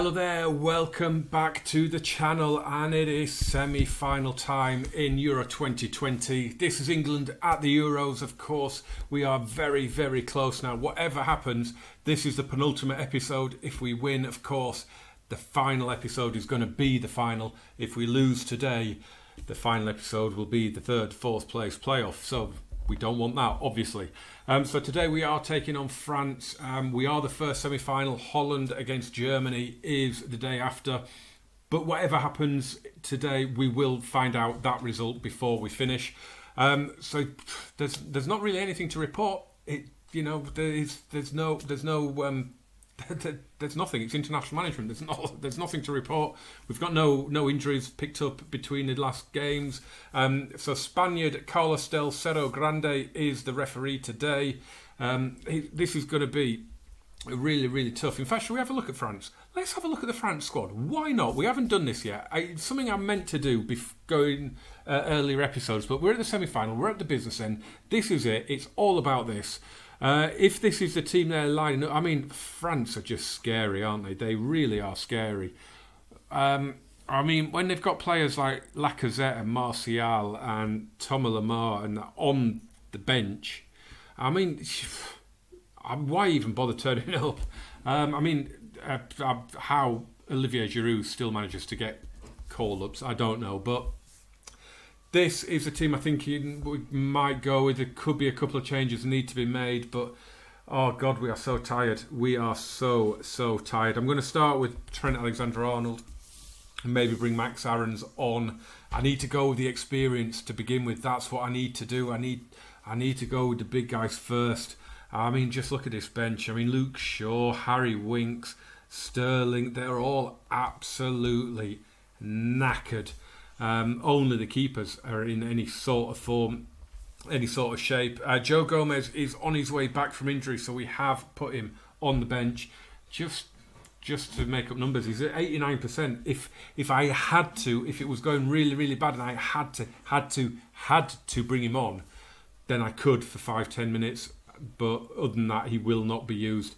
Hello there, welcome back to the channel, and it is semi-final time in Euro 2020. This is England at the Euros, of course. We are very, very close now. Whatever happens, this is the penultimate episode. If we win, of course, the final episode is going to be the final. If we lose today, the final episode will be the third, fourth place playoff. So we don't want that, obviously. So today we are taking on France. We are the first semi-final. Holland against Germany is the day after. But whatever happens today, we will find out that result before we finish. So there's not really anything to report. There's nothing. It's international management. There's nothing to report. We've got no injuries picked up between the last games. So Spaniard Carlos del Cerro Grande is the referee today. This is going to be really, really tough. In fact, should we have a look at France? Let's have a look at the France squad. Why not? We haven't done this yet. It's something I meant to do going earlier episodes, but we're at the semi-final. We're at the business end. This is it. It's all about this. If this is the team they're lining up, I mean, France are just scary, aren't they? They really are scary. When they've got players like Lacazette and Martial and Thomas Lemar and on the bench, why even bother turning up? How Olivier Giroud still manages to get call-ups, I don't know, but this is a team I think we might go with. There could be a couple of changes that need to be made, but oh God, we are so tired. We are so tired. I'm going to start with Trent Alexander-Arnold and maybe bring Max Aarons on. I need to go with the experience to begin with. That's what I need to do. I need to go with the big guys first. Just look at this bench. Luke Shaw, Harry Winks, Sterling, they're all absolutely knackered. Only the keepers are in any sort of form, any sort of shape. Joe Gomez is on his way back from injury, so we have put him on the bench just to make up numbers. He's at 89%. If I had to, if it was going really, really bad and I had to bring him on, then I could for 5-10 minutes. But other than that, he will not be used.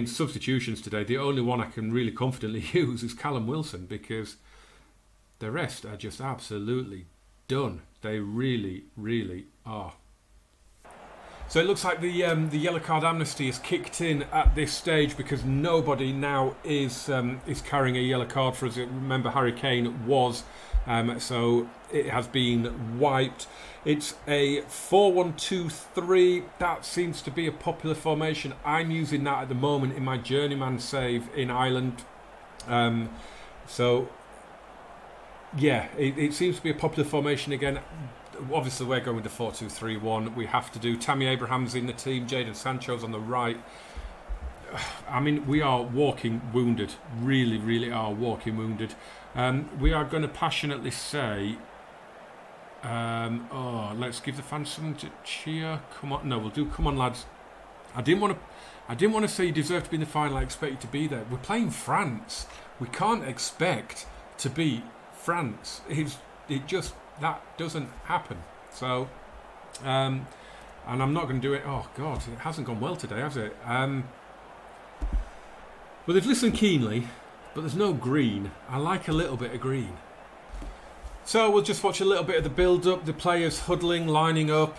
Substitutions today, the only one I can really confidently use is Callum Wilson, because the rest are just absolutely done. They really, really are. So it looks like the yellow card amnesty is kicked in at this stage because nobody now is carrying a yellow card for us. Remember, Harry Kane was, so it has been wiped. It's a 4-1-2-3. That seems to be a popular formation. I'm using that at the moment in my journeyman save in Ireland. Yeah, it seems to be a popular formation again. Obviously, we're going to 4-2-3-1. We have to do. Tammy Abraham's in the team. Jadon Sancho's on the right. We are walking wounded. Really, really are walking wounded. We are going to passionately say, let's give the fans something to cheer. Come on. No, we'll do come on, lads. I didn't want to say you deserve to be in the final. I expect you to be there. We're playing France. We can't expect to beat France. That doesn't happen. So, and I'm not going to do it. Oh God, it hasn't gone well today, has it? Well, they've listened keenly, but there's no green. I like a little bit of green. So we'll just watch a little bit of the build-up, the players huddling, lining up.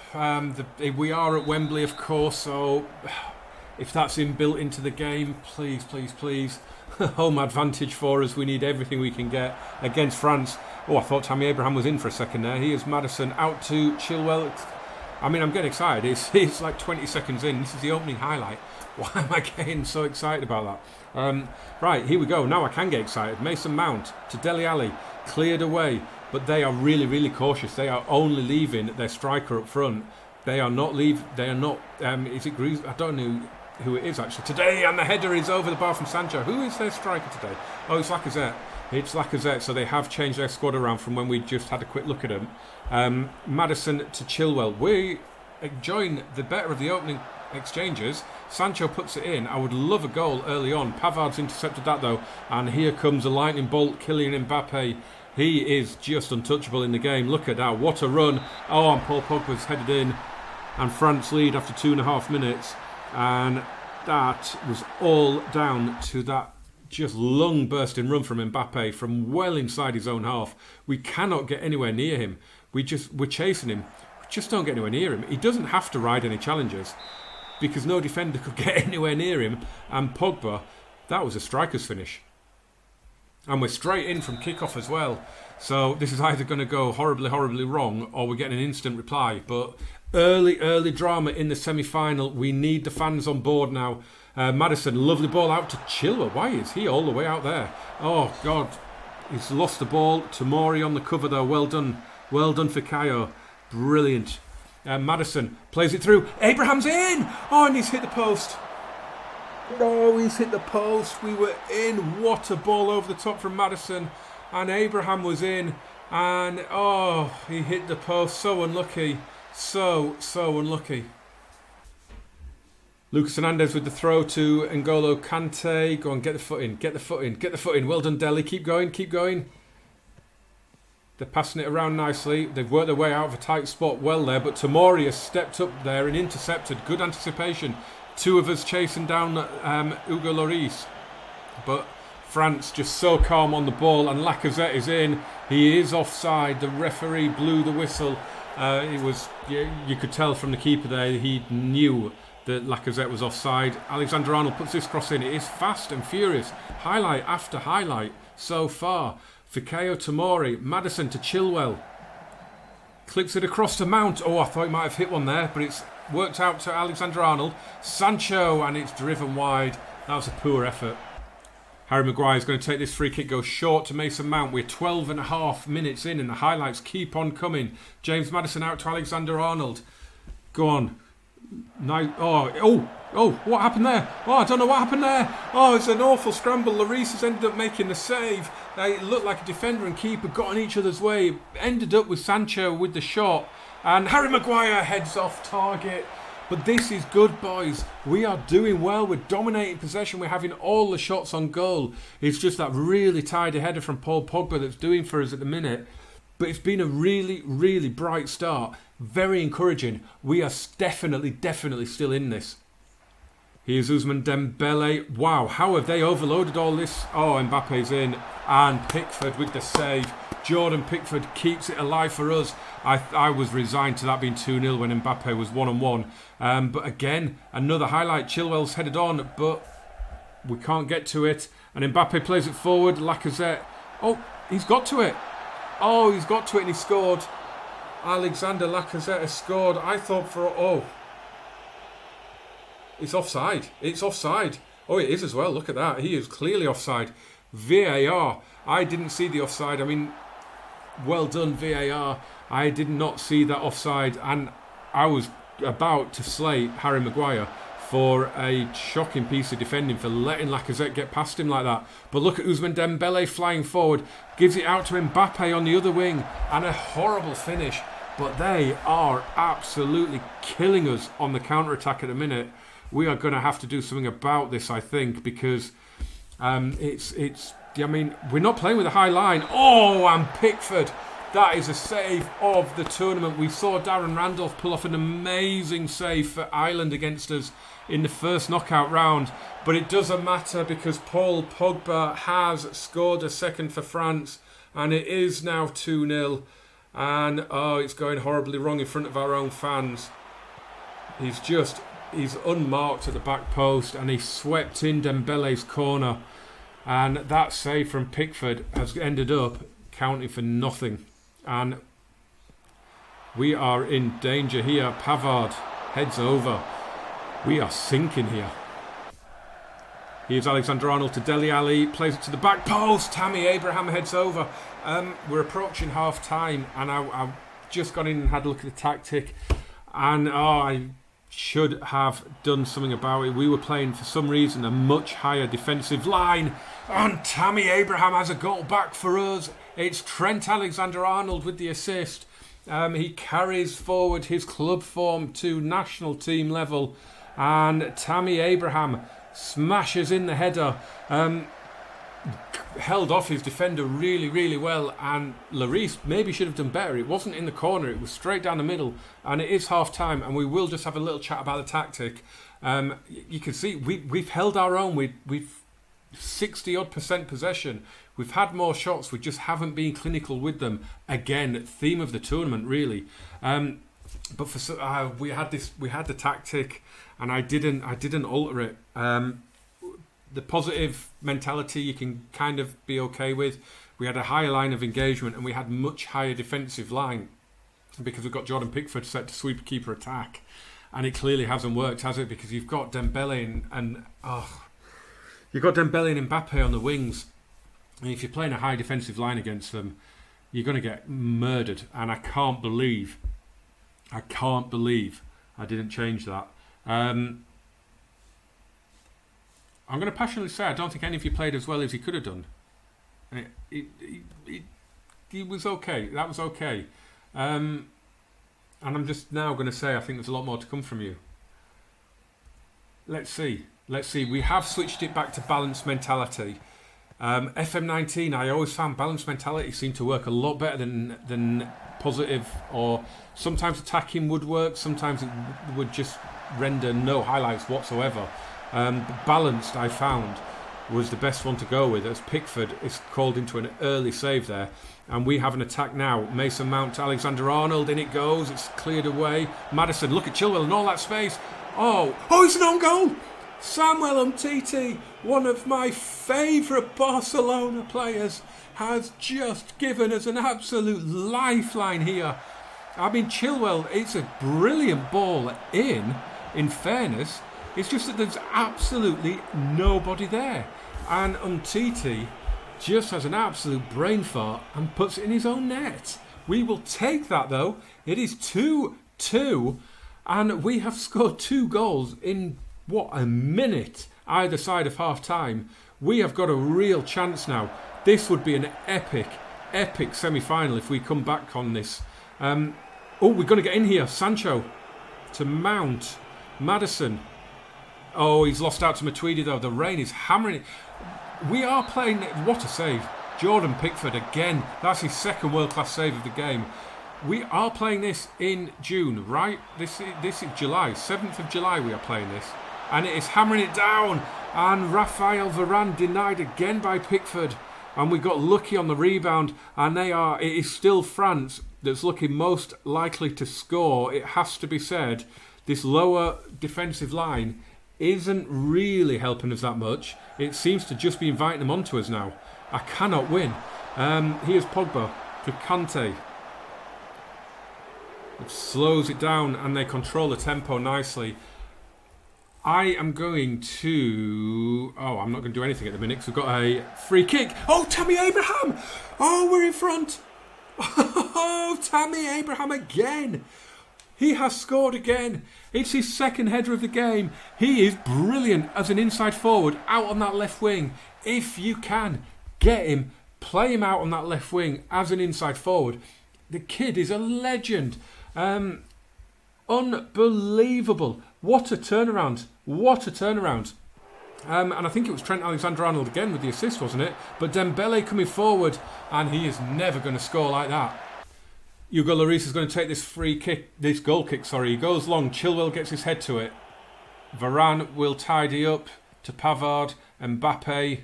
We are at Wembley, of course, so if that's inbuilt into the game, please, please, please. Home advantage for us. We need everything we can get against France. Oh, I thought Tammy Abraham was in for a second there. Here's Maddison out to Chilwell. I'm getting excited. It's like 20 seconds in. This is the opening highlight. Why am I getting so excited about that? Right, here we go. Now I can get excited. Mason Mount to Dele Alli. Cleared away. But they are really, really cautious. They are only leaving their striker up front. They are not leave. They are not. Is it Greaves? I don't know who it is actually today. And the header is over the bar from Sancho. Who is their striker today? Oh, it's Lacazette. It's Lacazette. So they have changed their squad around from when we just had a quick look at them. Maddison to Chilwell. We enjoying the better of the opening exchanges. Sancho puts it in. I would love a goal early on. Pavard's intercepted that though. And here comes a lightning bolt. Kylian Mbappe. He is just untouchable in the game. Look at that. What a run. Oh, and Paul Pogba's headed in. And France lead after 2.5 minutes. And that was all down to that just lung-bursting run from Mbappe from well inside his own half. We cannot get anywhere near him. We're chasing him. We just don't get anywhere near him. He doesn't have to ride any challenges because no defender could get anywhere near him. And Pogba, that was a striker's finish. And we're straight in from kickoff as well. So this is either going to go horribly, horribly wrong or we're getting an instant reply. But early drama in the semi-final. We need the fans on board now. Maddison, lovely ball out to Chilwell. Why is he all the way out there? Oh, God. He's lost the ball. Tomori on the cover, though. Well done. Well done for Kayo. Brilliant. Maddison plays it through. Abraham's in! Oh, and he's hit the post. No, he's hit the post. We were in. What a ball over the top from Maddison. And Abraham was in. And, oh, he hit the post. So unlucky. So unlucky. Lucas Hernandez with the throw to N'Golo Kante. Go on, get the foot in. Get the foot in. Get the foot in. Well done, Dele. Keep going. Keep going. They're passing it around nicely. They've worked their way out of a tight spot well there. But Tomori has stepped up there and intercepted. Good anticipation. Two of us chasing down Hugo Lloris. But France just so calm on the ball. And Lacazette is in. He is offside. The referee blew the whistle. You could tell from the keeper there he knew that Lacazette was offside. Alexander-Arnold puts this cross in. It is fast and furious. Highlight after highlight so far. Fikayo Tomori, Maddison to Chilwell. Clips it across to Mount. Oh, I thought he might have hit one there, but it's worked out to Alexander-Arnold. Sancho, and it's driven wide. That was a poor effort. Harry Maguire is going to take this free kick, go short to Mason Mount. We're 12 and a half minutes in and the highlights keep on coming. James Maddison out to Alexander-Arnold. Go on. What happened there? Oh, I don't know what happened there. Oh, it's an awful scramble. Lloris has ended up making the save. It looked like a defender and keeper got on each other's way. Ended up with Sancho with the shot. And Harry Maguire heads off target. But this is good, boys. We are doing well. We're dominating possession. We're having all the shots on goal. It's just that really tidy header from Paul Pogba that's doing for us at the minute. But it's been a really, really bright start. Very encouraging. We are definitely still in this. Here's Ousmane Dembele. Wow, how have they overloaded all this? Oh, Mbappe's in. And Pickford with the save. Jordan Pickford keeps it alive for us. I was resigned to that being 2-0 when Mbappe was 1-on-1. But again, another highlight. Chilwell's headed on, but we can't get to it. And Mbappe plays it forward. Lacazette. Oh, he's got to it. Oh, he's got to it and he scored. Alexander Lacazette has scored. I thought it's offside. It's offside. Oh, it is as well. Look at that. He is clearly offside. VAR. I didn't see the offside. I mean, well done, VAR. I did not see that offside. And I was about to slay Harry Maguire for a shocking piece of defending for letting Lacazette get past him like that. But look at Ousmane Dembele flying forward. Gives it out to Mbappe on the other wing. And a horrible finish. But they are absolutely killing us on the counter-attack at the minute. We are going to have to do something about this, I think, because I mean, we're not playing with a high line. Oh, and Pickford. That is a save of the tournament. We saw Darren Randolph pull off an amazing save for Ireland against us in the first knockout round. But it doesn't matter because Paul Pogba has scored a second for France. And it is now 2-0. And, it's going horribly wrong in front of our own fans. He's unmarked at the back post and he swept in Dembele's corner. And that save from Pickford has ended up counting for nothing. And we are in danger here. Pavard heads over. We are sinking here. Here's Alexander-Arnold to Dele Alli. Plays it to the back post. Tammy Abraham heads over. We're approaching half time. And I just got in and had a look at the tactic. And I should have done something about it. We were playing, for some reason, a much higher defensive line. And Tammy Abraham has a goal back for us. It's Trent Alexander-Arnold with the assist. He carries forward his club form to national team level. And Tammy Abraham smashes in the header. Held off his defender really, really well. And Lloris maybe should have done better. It wasn't in the corner. It was straight down the middle. And it is half time. And we will just have a little chat about the tactic. You can see we've held our own. We've 60-odd% possession. We've had more shots, we just haven't been clinical with them. Again, theme of the tournament, really. But we had the tactic, and I didn't alter it. The positive mentality you can kind of be okay with. We had a higher line of engagement, and we had much higher defensive line because we've got Jordan Pickford set to sweep keeper attack, and it clearly hasn't worked, has it? Because you've got Dembele and Mbappe on the wings. And if you're playing a high defensive line against them, you're going to get murdered. And I can't believe I didn't change that. I'm going to passionately say I don't think any of you played as well as he could have done. He was okay. That was okay. And I'm just now going to say I think there's a lot more to come from you. Let's see. We have switched it back to balanced mentality. FM20, I always found balanced mentality seemed to work a lot better than positive, or sometimes attacking would work, sometimes it would just render no highlights whatsoever. Balanced, I found, was the best one to go with, as Pickford is called into an early save there. And we have an attack now. Mason Mount to Alexander-Arnold, in it goes, it's cleared away. Maddison, look at Chilwell and all that space. Oh, it's an own goal! Samuel Umtiti, one of my favourite Barcelona players, has just given us an absolute lifeline here. I mean, Chilwell, it's a brilliant ball in fairness. It's just that there's absolutely nobody there. And Umtiti just has an absolute brain fart and puts it in his own net. We will take that, though. It is 2-2, and we have scored 2 goals in a minute either side of half time. We have got a real chance now. This would be an epic semi-final if we come back on this. We're going to get in here. Sancho to Mount. Maddison. Oh, he's lost out to Matuidi though. The rain is hammering. We are playing. What a save. Jordan Pickford again. That's his second world-class save of the game. We are playing this in June, right? This is July. 7th of July we are playing this. And it is hammering it down. And Raphael Varane denied again by Pickford. And we got lucky on the rebound. And it is still France that's looking most likely to score. It has to be said. This lower defensive line isn't really helping us that much. It seems to just be inviting them onto us now. I cannot win. Here's Pogba to Kante. It slows it down and they control the tempo nicely. I am going to... I'm not going to do anything at the minute because we've got a free kick. Oh, Tammy Abraham! Oh, we're in front. Oh, Tammy Abraham again. He has scored again. It's his second header of the game. He is brilliant as an inside forward out on that left wing. If you can, get him, play him out on that left wing as an inside forward. The kid is a legend. Unbelievable. What a turnaround. And I think it was Trent Alexander-Arnold again with the assist, wasn't it? But Dembele coming forward, and he is never going to score like that. Hugo Lloris is going to take this goal kick. He goes long. Chilwell gets his head to it. Varane will tidy up to Pavard. Mbappe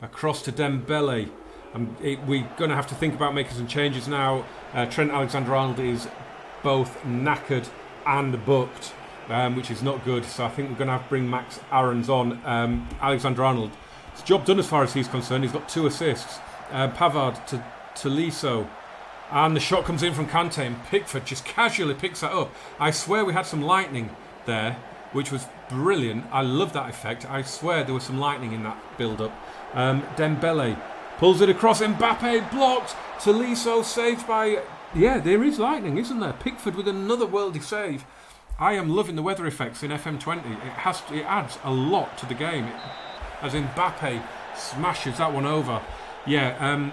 across to Dembele. We're going to have to think about making some changes now. Trent Alexander-Arnold is both knackered and booked, which is not good. So I think we're going to have to bring Max Aarons on. Alexander-Arnold, his job done as far as he's concerned. He's got 2 assists. Pavard to Tolisso. And the shot comes in from Kante, and Pickford just casually picks that up. I swear we had some lightning there, which was brilliant. I love that effect. I swear there was some lightning in that build-up. Dembele pulls it across. Mbappe blocked. Tolisso saved by... Yeah, there is lightning, isn't there? Pickford with another worldy save. I am loving the weather effects in FM20. It adds a lot to the game. As Mbappe smashes that one over. Yeah,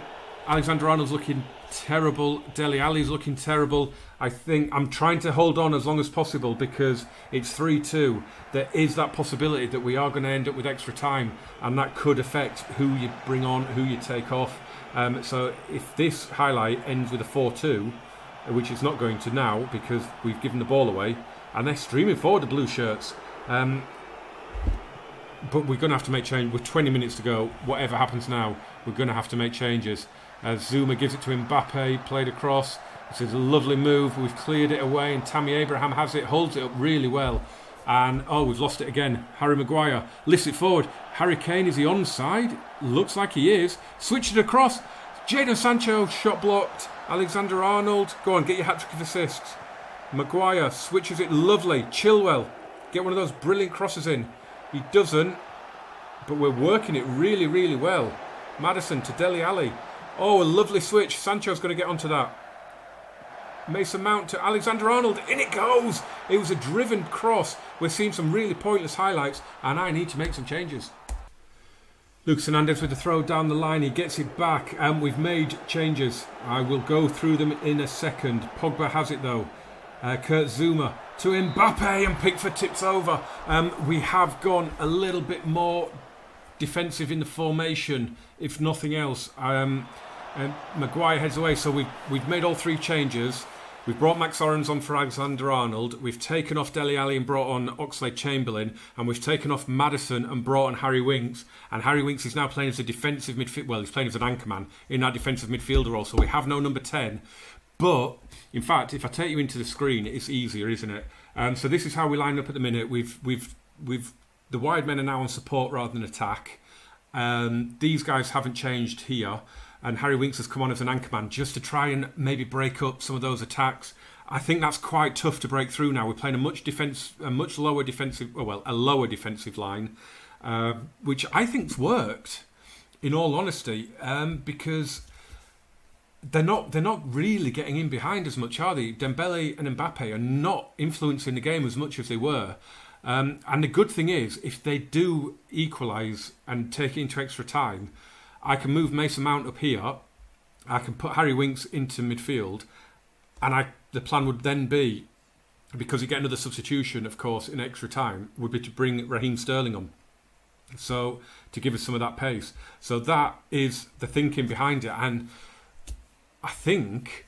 Alexander-Arnold's looking terrible. Dele Alli's looking terrible. I think I'm trying to hold on as long as possible because it's 3-2. There is that possibility that we are going to end up with extra time, and that could affect who you bring on, who you take off. So if this highlight ends with a 4-2, which it's not going to now because we've given the ball away, and they're streaming forward, the blue shirts. but we're going to have to make change. With 20 minutes to go, whatever happens now, we're going to have to make changes. Zuma gives it to Mbappe, played across. This is a lovely move. We've cleared it away, and Tammy Abraham has it, holds it up really well. And, we've lost it again. Harry Maguire lifts it forward. Harry Kane, is he onside? Looks like he is. Switch it across. Jadon Sancho, shot blocked. Alexander Arnold, go on, get your hat-trick of assists. Maguire switches it lovely. Chilwell, get one of those brilliant crosses in. He doesn't, but we're working it really, really well. Maddison to Dele Alli. Oh, a lovely switch. Sancho's going to get onto that. Mason Mount to Alexander Arnold. In it goes. It was a driven cross. We're seeing some really pointless highlights, and I need to make some changes. Lucas Hernandez with the throw down the line. He gets it back, and we've made changes. I will go through them in a second. Pogba has it though. Kurt Zuma to Mbappe, and Pickford tips over. We have gone a little bit more defensive in the formation, if nothing else. Maguire heads away, so we've made all three changes. We've brought Max Orange on for Alexander Arnold. We've taken off Dele Alli and brought on Oxlade-Chamberlain. And we've taken off Maddison and brought on Harry Winks. And Harry Winks is now playing as a defensive midfield. Well, he's playing as an anchorman in that defensive midfielder role. So we have no number 10. But, in fact, if I take you into the screen, it's easier, isn't it? So this is how we line up at the minute. We've the wide men are now on support rather than attack. These guys haven't changed here. And Harry Winks has come on as an anchorman just to try and maybe break up some of those attacks. I think that's quite tough to break through now. We're playing a lower defensive line, which I think's worked, in all honesty, because they're not really getting in behind as much, are they? Dembele and Mbappe are not influencing the game as much as they were. And the good thing is, if they do equalise and take it into extra time, I can move Mason Mount up here. I can put Harry Winks into midfield, and the plan would then be, because you get another substitution, of course, in extra time, would be to bring Raheem Sterling on, so to give us some of that pace. So that is the thinking behind it, and I think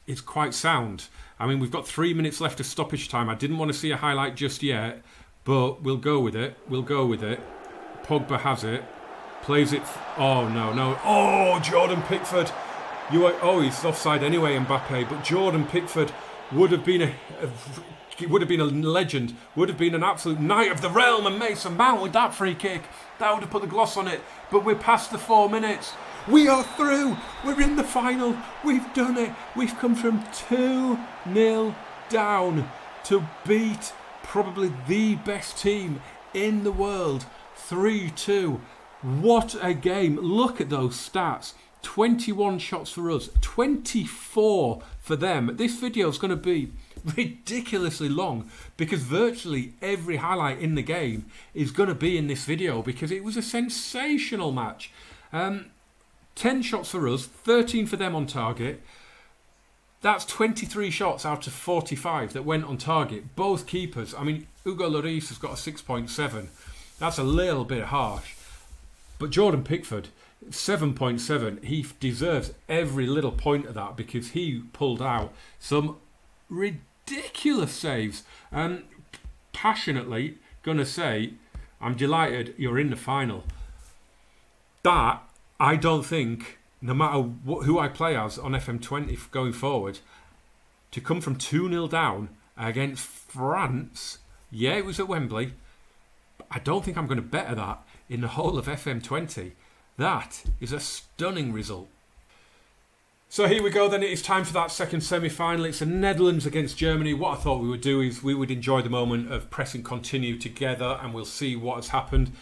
it's quite sound. I mean, we've got 3 minutes left of stoppage time. I didn't want to see a highlight just yet, but we'll go with it. Pogba has it. Plays it. Oh, no. Oh, Jordan Pickford. He's offside anyway, Mbappe. But Jordan Pickford would have been a legend. Would have been an absolute knight of the realm. And Mason Mount with that free kick. That would have put the gloss on it. But we're past the 4 minutes. We are through. We're in the final. We've done it. We've come from 2-0 down to beat probably the best team in the world. 3-2. What a game. Look at those stats. 21 shots for us, 24 for them. This video is going to be ridiculously long because virtually every highlight in the game is going to be in this video because it was a sensational match. 10 shots for us, 13 for them on target. That's 23 shots out of 45 that went on target. Both keepers. I mean, Hugo Lloris has got a 6.7. That's a little bit harsh. But Jordan Pickford, 7.7, he deserves every little point of that because he pulled out some ridiculous saves. And passionately going to say, I'm delighted you're in the final. That, I don't think, no matter who I play as on FM20 going forward, to come from 2-0 down against France, yeah, it was at Wembley, but I don't think I'm going to better that in the whole of FM20. That is a stunning result. So here we go then, it is time for that second semi-final. It's the Netherlands against Germany. What I thought we would do is we would enjoy the moment of press and continue together and we'll see what has happened.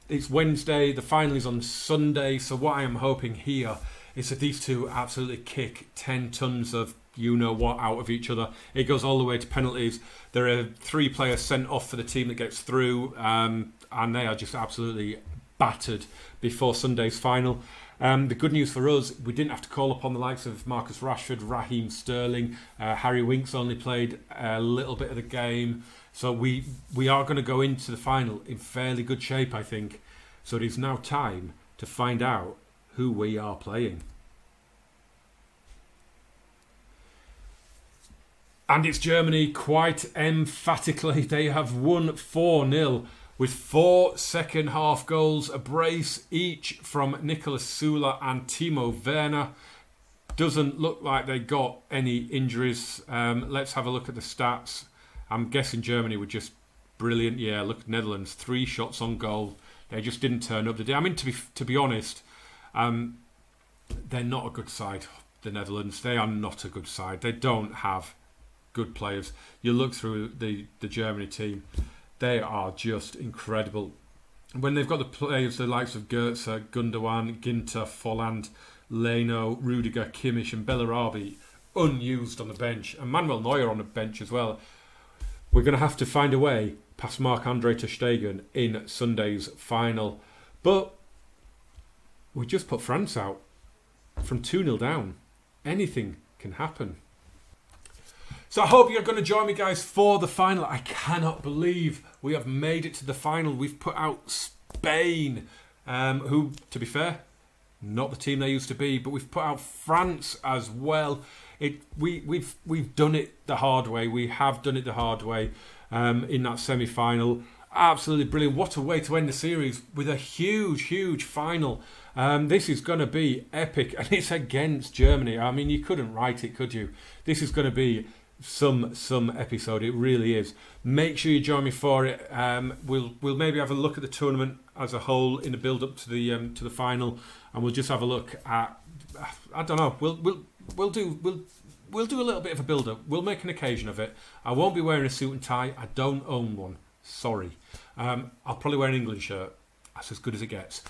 It's Wednesday, the final is on Sunday, so what I am hoping here is that these two absolutely kick 10 tons of you-know-what out of each other. It goes all the way to penalties. There are 3 players sent off for the team that gets through, and they are just absolutely battered before Sunday's final. The good news for us, we didn't have to call upon the likes of Marcus Rashford, Raheem Sterling. Harry Winks only played a little bit of the game. So we are going to go into the final in fairly good shape, I think. So it is now time to find out who we are playing. And it's Germany quite emphatically. They have won 4-0 with 4 second half goals, a brace each from Nicolas Sula and Timo Werner. Doesn't look like they got any injuries. Let's have a look at the stats. I'm guessing Germany were just brilliant. Yeah, look at Netherlands, 3 shots on goal. They just didn't turn up today. I mean, to be honest, they're not a good side, the Netherlands. They are not a good side. They don't have good players. You look through the Germany team, they are just incredible. When they've got the players, the likes of Goetze, Gundogan, Ginter, Folland, Leno, Rudiger, Kimmich and Bellarabi unused on the bench, and Manuel Neuer on the bench as well, we're going to have to find a way past Marc-Andre ter Stegen in Sunday's final. But we just put France out from 2-0 down. Anything can happen. So I hope you're going to join me, guys, for the final. I cannot believe we have made it to the final. We've put out Spain, who, to be fair, not the team they used to be, but we've put out France as well. We've done it the hard way. We have done it the hard way in that semi-final. Absolutely brilliant. What a way to end the series with a huge final. This is going to be epic, and it's against Germany. I mean, you couldn't write it, could you? This is going to be some episode. It really is. Make sure you join me for it. We'll maybe have a look at the tournament as a whole in the build up to the final, and we'll just have a look at, I don't know, we'll do a little bit of a build up. We'll make an occasion of it. I won't be wearing a suit and tie. I don't own one. Sorry. I'll probably wear an England shirt. That's as good as it gets.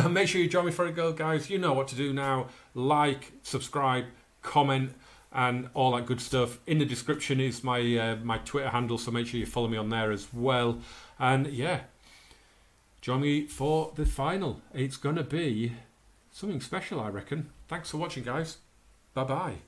Make sure you join me for it, guys. You know what to do now. Like, subscribe, comment, and all that good stuff. In the description is my Twitter handle, so make sure you follow me on there as well. And yeah, join me for the final. It's going to be something special, I reckon. Thanks for watching, guys. Bye-bye.